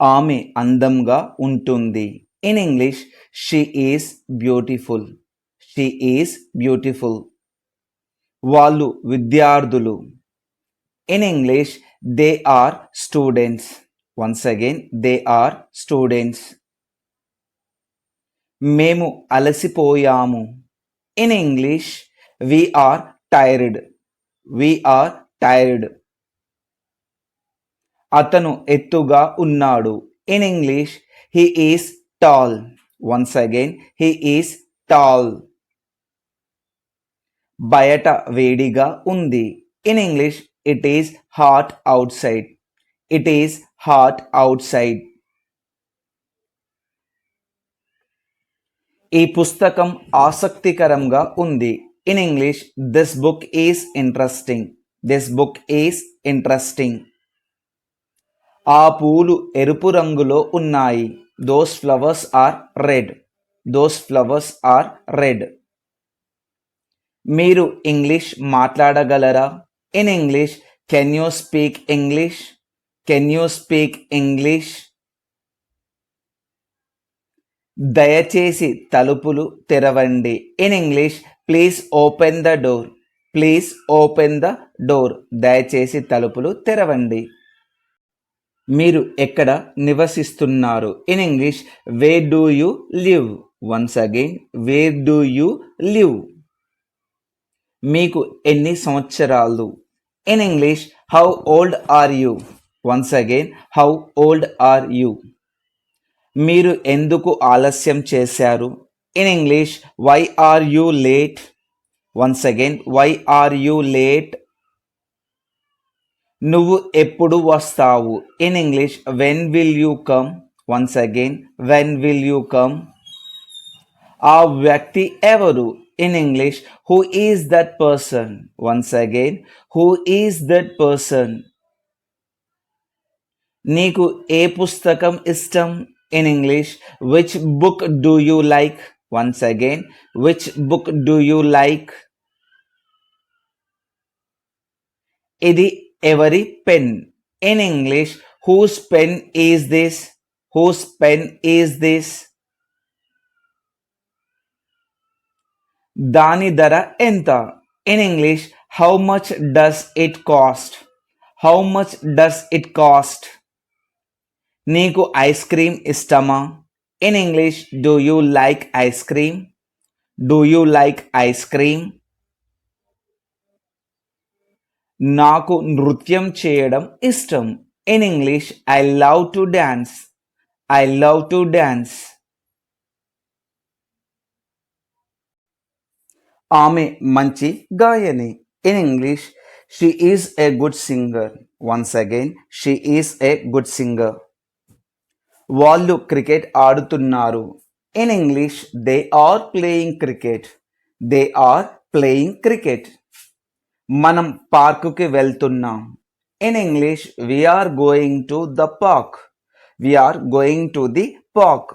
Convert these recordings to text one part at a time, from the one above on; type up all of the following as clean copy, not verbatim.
ఆమె అందంగా ఉంటుంది. In English she is beautiful. She is beautiful. వాళ్ళు విద్యార్థులు. In English they are students. Once again they are students. మేము అలసిపోయాము. In English we are tired. We are tired. అతను ఎత్తుగా ఉన్నాడు. In English he is tall. Once again he is tall. బయట వేడిగా ఉంది. In English it is hot outside. It is hot outside. ఈ పుస్తకం ఆసక్తికరంగా ఉంది. In English this book is interesting. This book is interesting. ఆ పూలు ఎరుపు రంగులో ఉన్నాయి. Those flowers are red. Those flowers are red. మీరు ఇంగ్లీష్ మాట్లాడగలరా? In English can you speak English? Can you speak English? దయచేసి తలుపులు తెరవండి. In English please open the door. Please open the door. దయచేసి తలుపులు తెరవండి. మీరు ఎక్కడ నివసిస్తున్నారు? In English where do you live? Once again where do you live? మీకు ఎన్ని సంవత్సరాలు? In English how old are you? Once again how old are you? మీరు ఎందుకు ఆలస్యం చేశారు? In English why are you late? Once again why are you late? నువ్వు ఎప్పుడు వస్తావు? In English when will you come? Once again when will you come? ఆ వ్యక్తి ఎవరు? In English who is that person? Once again who is that person? నీకు ఏ పుస్తకం ఇష్టం? In English which book do you like? Once again which book do you like? ఇది ఎవరి pen? In English whose pen is this? Whose pen is this? దాని ధర ఎంత? In English how much does it cost? How much does it cost? నీకు ice cream ఇష్టమా? In English do you like ice cream? Do you like ice cream? నాకు నృత్యం చేయడం ఇష్టం. In English I love to dance. I love to dance. ఆమె మంచి గాయని. In English she is a good singer. Once again she is a good singer. వాళ్ళు cricket ఆడుతున్నారు. In English they are playing cricket. They are playing cricket. మనం పార్కుకి వెళ్తున్నాం. In English we are going to the park. We are going to the park.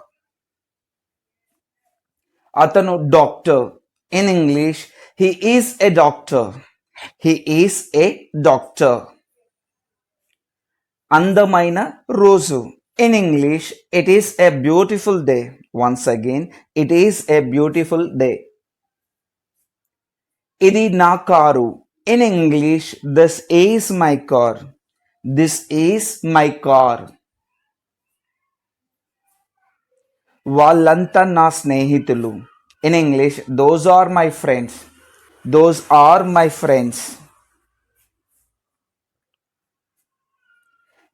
అతను doctor. In English he is a doctor. He is a doctor. అందమైన రోజు. In English it is a beautiful day. Once again it is a beautiful day. ఇది నా కారు. In English this is my car. This is my car. వాళ్ళంతా నా స్నేహితులు. In English those are my friends. Those are my friends.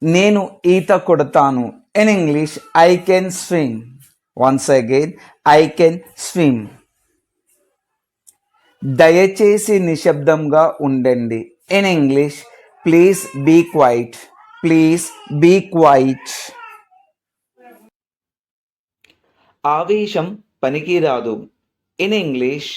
నేను ఈత కొడతాను. In English I can swim. Once again I can swim. దయచేసి నిశ్శబ్దంగా ఉండండి. In English please be quiet. Please be quiet. ఆవేశం పనికిరాదు. In English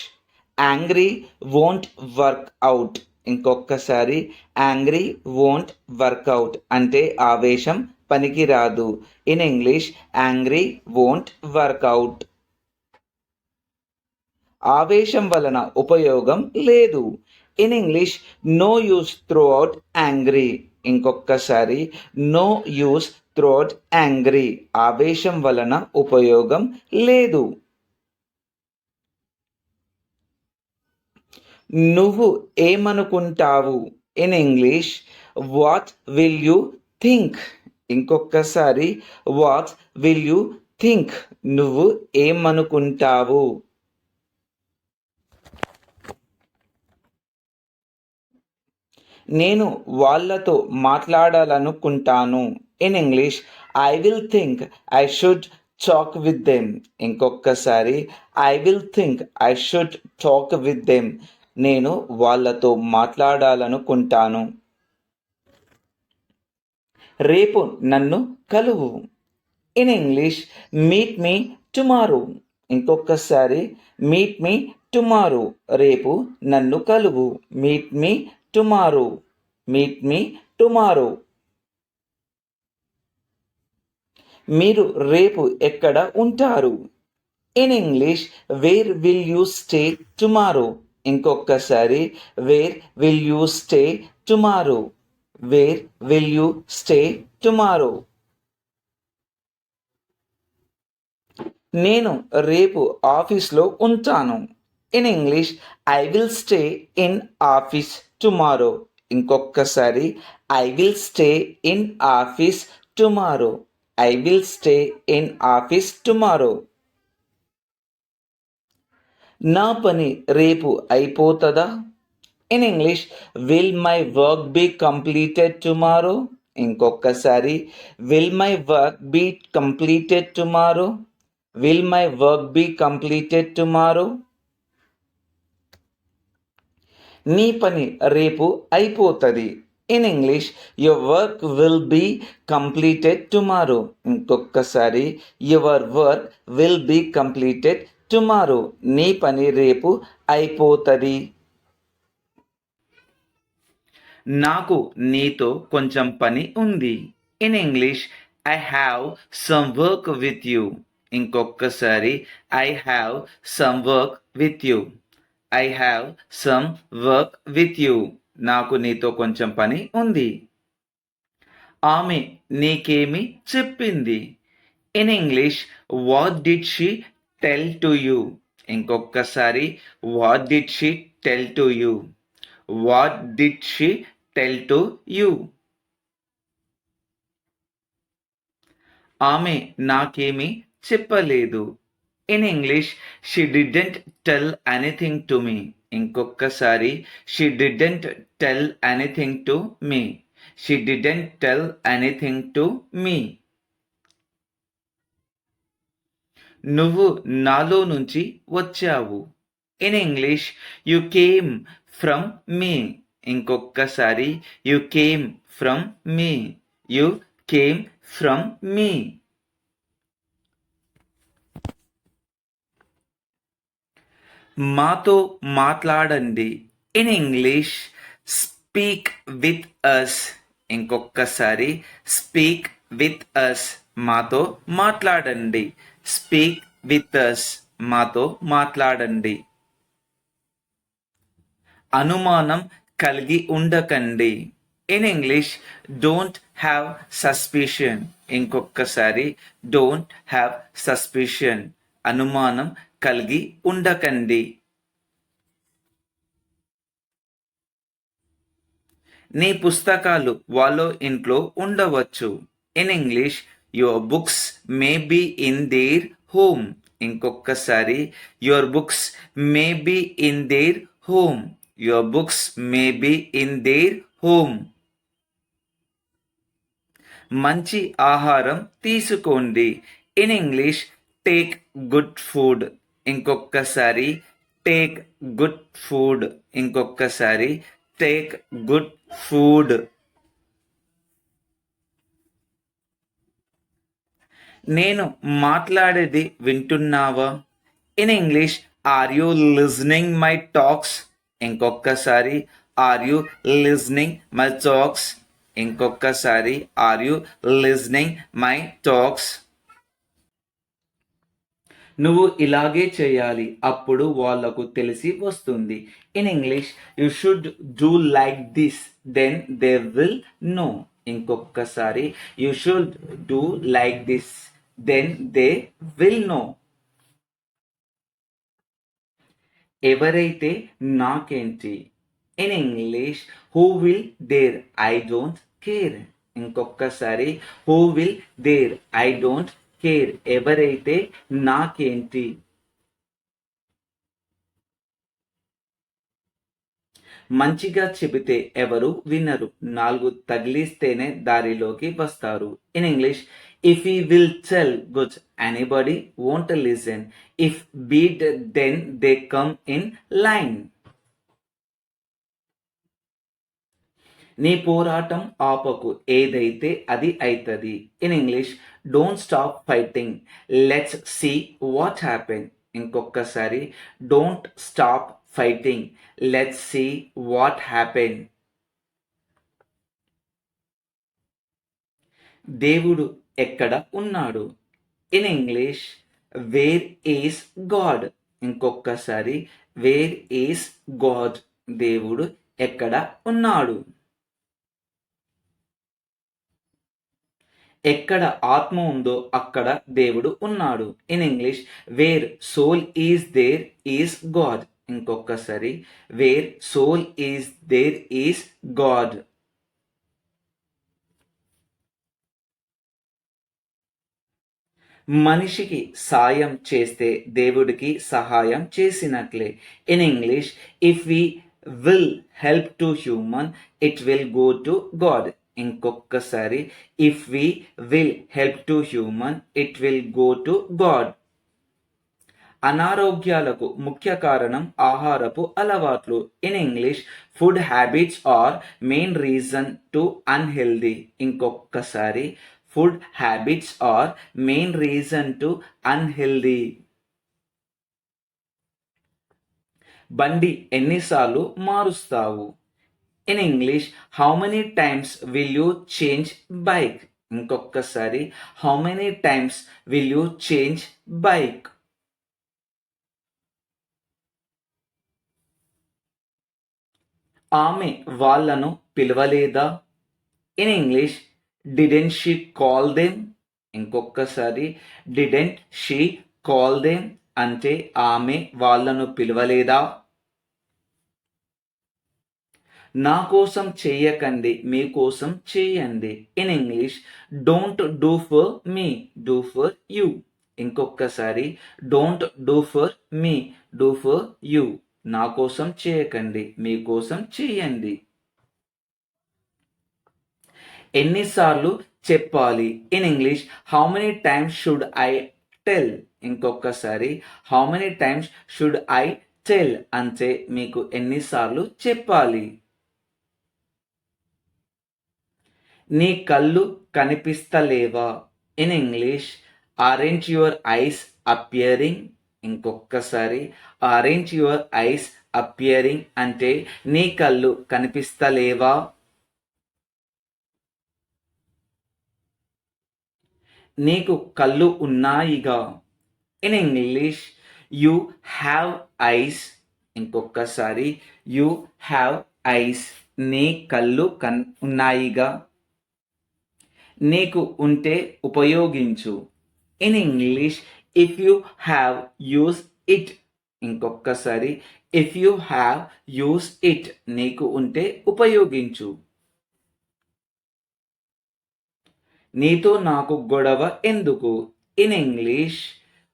angry won't work out. ఇంకొకసారి angry won't work out అంటే ఆవేశం పనికిరాదు. In English angry won't work out. ఆవేశం వలన ఉపయోగం లేదు. In English no use through out angry. ఇంకొకసారి నో యూస్ థ్రోట్ యాంగ్రీ, ఆవేశం వలన ఉపయోగం లేదు. నువ్వు ఏమనుకుంటావు? In English what will you think. ఇంకొకసారి వాట్ విల్ యూ థింక్, నువ్వు ఏమనుకుంటావు? నేను వాళ్ళతో మాట్లాడాలనుకుంటాను. In English I will think I should talk with them. ఇంకొకసారి I will think I should talk with them, నేను వాళ్ళతో మాట్లాడాలనుకుంటాను. రేపు నన్ను కలువు. In English meet me tomorrow. ఇంకొకసారి మీట్ మీ టుమారో, రేపు నన్ను కలువు. Meet me tomorrow, meet me tomorrow. మీరు రేపు ఎక్కడ ఉంటారు? In English where will you stay tomorrow. ఇంకొకసారి where will you stay tomorrow, where will you stay tomorrow. నేను రేపు ఆఫీస్లో ఉంటాను. In English I will stay in office tomorrow. ఇంకొకసారి I will stay in office tomorrow, I will stay in office tomorrow. నా పని రేపు అయిపోతుందా? In English will my work be completed tomorrow. ఇంకొకసారి will my work be completed tomorrow, will my work be completed tomorrow. నీ పని రేపు అయిపోతుంది. In English your work will be completed tomorrow. ఇంకొకసారి your work will be completed tomorrow, నీ పని రేపు అయిపోతుంది. నాకు నీతో కొంచెం పని ఉంది. In English I have some work with you. ఇంకొకసారి I have some work with you, I have some work with you, నాకు నీతో కొంచెం పని ఉంది. ఆమె నీకేమి చెప్పింది? In English what did she tell to you. ఇంకొకసారి what did she tell to you, what did she tell to you. ఆమె నాకేమి చెప్పలేదు. In English she didn't tell anything to me. ఇంకొకసారి she didn't tell anything to me, she didn't tell anything to me. నువ్వు నాలో నుంచి వచ్చావు. In English you came from me. ఇంకొకసారి you came from me, you came from me. మాతో మాట్లాడండి. In English speak with us. ఇంకొకసారి speak with అస్, మాతో మాట్లాడండి. స్పీక్ విత్ అస్, మాతో మాట్లాడండి. అనుమానం కలిగి ఉండకండి. In English don't have suspicion. ఇంకొకసారి డోంట్ హ్యావ్ సస్పిషన్, అనుమానం కలిగి ఉండకండి. నీ పుస్తకాలు వాళ్ళ ఇంట్లో ఉండవచ్చు. In English your books may be in their home. ఇంకొకసారి your books may be in their home, your books may be in their home. మంచి ఆహారం తీసుకోండి. In English take good food. ఇంకొకసారి టేక్ గుడ్ ఫుడ్, ఇంకొకసారి take good food. నేను మాట్లాడేది వింటున్నావా? In English are you listening my talks. ఇంకొకసారి are you listening my talks, ఇంకొకసారి are you listening my talks. నువ్వు ఇలాగే చేయాలి అప్పుడు వాళ్ళకు తెలిసి వస్తుంది. In English you should do like this then they will know. ఇంకొకసారి you should do like this then they will know. ఎవరైతే నాకేంటి. In English who will there I don't care. ఇంకొకసారి who will there I don't care. ఎవరైతే నాకేంటి. మంచిగా చెబితే ఎవరు వినరు, 4 తగిలిస్తేనే దారిలోకి వస్తారు. In English if you will tell good anybody won't listen, if beat then they come in line. నీ పోరాటం ఆపకు, ఏదైతే అది అయితది. In English don't stop fighting, let's see what happen. ఇంకొకసారి don't stop fighting, let's see what happen. దేవుడు ఎక్కడ ఉన్నాడు. In English where is God. ఇంకొకసారి వేర్ ఈస్ గాడ్. దేవుడు ఎక్కడ ఉన్నాడు. ఎక్కడ ఆత్మ ఉందో అక్కడ దేవుడు ఉన్నాడు. In English where soul is there is God. ఇంకొకసారి where soul is there is God. మనిషికి సాయం చేస్తే దేవుడికి సహాయం చేసినట్లే. In English if we will help to human it will go to God. ఇంకొకసారి if we will help to human it will go to God. అనారోగ్యాలకు ముఖ్య కారణం ఆహారపు అలవాట్లు. In English food habits are main reason to unhealthy. ఇంకొకసారి food habits are main reason to unhealthy. బండి ఎన్నిసార్లు మారుస్తావు. In English how many times will you change bike. ఇంకొకసారి how many times will you change bike. ఆమె వాళ్ళను పిలవలేదా. In English didn't she call them. ఇంకొకసారి didn't she call them అంటే ఆమె వాళ్ళను పిలవలేదా. నా కోసం చెయ్యకండి, మీకోసం చేయండి. In English don't do for me, do for you. ఇంకొకసారి don't do for me, do for you. నా కోసం చేయకండి, మీకోసం చేయండి. ఎన్నిసార్లు చెప్పాలి. In English how many times should I tell. ఇంకొకసారి how many times should I tell అంటే మీకు ఎన్నిసార్లు చెప్పాలి. నీ కళ్ళు కనిపిస్తలేవా. In English orange your eyes appearing. ఇంకొకసారి ఆరెంజ్ యువర్ ఐస్ అపియరింగ్ అంటే నీ కళ్ళు కనిపిస్తలేవా. నీకు కళ్ళు ఉన్నాయిగా. In English you have eyes. ఇంకొకసారి యూ హ్యావ్ ఐస్. నీ కళ్ళు ఉన్నాయిగా. నీకు ఉంటే ఉపయోగించు. In English if you have use it. ఇంకొకసారి if you have use it. నీకు ఉంటే ఉపయోగించు. నీతో నాకు గొడవ ఎందుకు. In English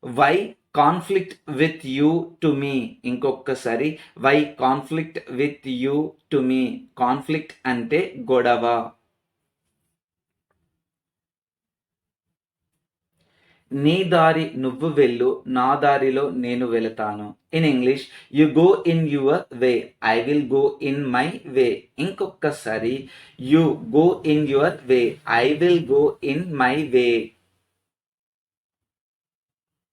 why conflict with you to me. ఇంకొకసారి why conflict with you to me. Conflict అంటే గొడవ. నీ దారి నువ్వు వెళ్ళు, నా దారిలో నేను వెళతాను. In English you go in your way, I will go in my way. ఇంకొకసారి you go in your way, I will go in my way.